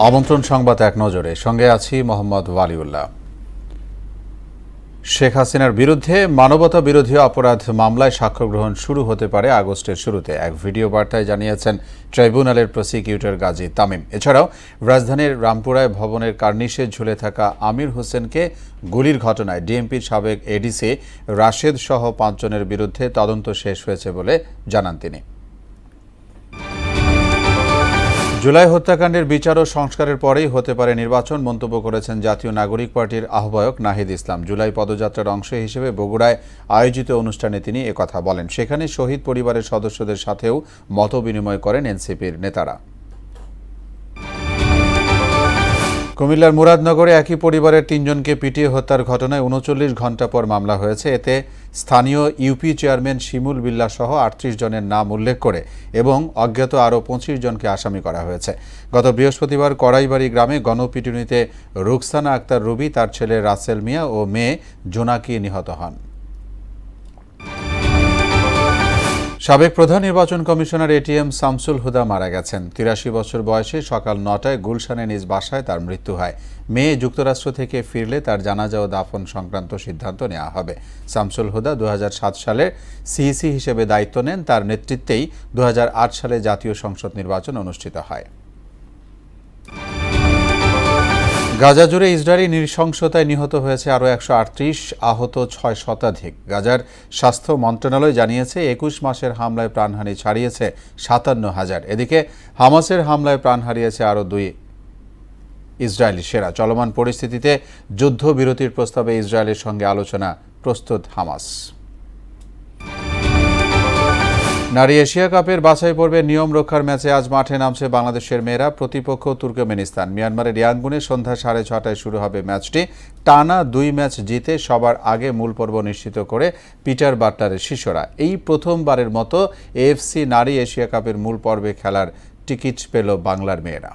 আমন্ত্রণ সংবাদ এক নজরে, সঙ্গে আছি মোহাম্মদ ওয়ালিউল্লাহ। শেখ হাসিনার বিরুদ্ধে মানবতা বিরোধী অপরাধ মামলায় সাক্ষ্য গ্রহণ শুরু হতে পারে আগস্টের শুরুতে, এক ভিডিও বার্তায় জানিয়েছেন ট্রাইব্যুনালের প্রসিকিউটর গাজী তামিম। এছাড়াও রাজধানীর রামপুরায় ভবনের কার্নিশে ঝুলে থাকা আমির হোসেনকে গুলির ঘটনায় ডিএমপির সাবেক এডিসি রাশেদ সহ 5 জনের বিরুদ্ধে তদন্ত শেষ হয়েছে বলে জানান তিনি। জুলাই হত্যাকাণ্ডের বিচার ও সংস্কারের পরেই হতে পারে নির্বাচন, মন্তব্য করেছেন জাতীয় নাগরিক পার্টির আহ্বায়ক নাহিদ ইসলাম। জুলাই পদযাত্রার অংশ হিসেবে বগুড়ায় আয়োজিত অনুষ্ঠানে তিনি একথা বলেন। সেখানে শহীদ পরিবারের সদস্যদের সাথেও মতবিনিময় করেন এনসিপির নেতারা। কুমিল্লার মুরাদনগরে একই পরিবারের 3 জনকে পিটিয়ে হত্যার ঘটনায় 39 ঘণ্টা পর মামলা হয়েছে। এতে স্থানীয় ইউপি চেয়ারম্যান শিমুল বিল্লাহ সহ 38 জনের নাম উল্লেখ করে এবং অজ্ঞাত আরও 25 জনকে আসামি করা হয়েছে। গত বৃহস্পতিবার কড়াইবাড়ি গ্রামে গণপিটুনিতে রুকসানা আক্তার রুবি, তার ছেলে রাসেল মিয়া ও মেয়ে জোনাকি নিহত হন। সাবেক প্রধান নির্বাচন কমিশনার এটিএম শামসুল হুদা মারা গেছেন। 83 বছর বয়সে সকাল 9টায় গুলশানে নিজ বাসায় তার মৃত্যু হয়। মেয়ে যুক্তরাষ্ট্র থেকে ফিরলে তার জানাজা ও দাফন সংক্রান্ত সিদ্ধান্ত নেওয়া হবে। শামসুল হুদা 2007 সালে সিইসি হিসেবে দায়িত্ব নেন। তার নেতৃত্বেই 2008 সালে জাতীয় সংসদ নির্বাচন অনুষ্ঠিত হয়। গাজা জুড়ে ইসরায়েলি নৃশংসতায় নিহত হয়েছে আরও 138, আহত 6 শতাধিক। গাজার স্বাস্থ্য মন্ত্রণালয় জানিয়েছে 21 মাসের হামলায় প্রাণহানি ছাড়িয়েছে 57,000। এদিকে হামাসের হামলায় প্রাণ হারিয়েছে আরও 2 ইসরায়েলি সেনা। চলমান পরিস্থিতিতে যুদ্ধবিরতির প্রস্তাবে ইসরায়েলের সঙ্গে আলোচনা প্রস্তুত হামাস। নারী এশিয়া কাপের বাছাই পর্বের নিয়ম রক্ষার ম্যাচে আজ মাঠে নামছে বাংলাদেশের মেয়েরা। প্রতিপক্ষ তুর্কমেনিস্তান। মিয়ানমারের ইয়াঙ্গুনে সন্ধ্যা 6:30টায় শুরু হবে ম্যাচটি। টানা 2 ম্যাচ জিতে সবার আগে মূল পর্ব নিশ্চিত করে পিটার বাটলারের শিশুরা এই প্রথমবারের মতো এএফসি নারী এশিয়া কাপের মূল পর্বে খেলার টিকিট পেল বাংলার মেয়েরা।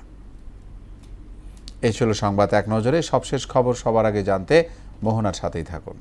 এই ছিল সংবাদ এক নজরে। সবশেষ খবর সবার আগে জানতে মোহনার সাথেই থাকুন।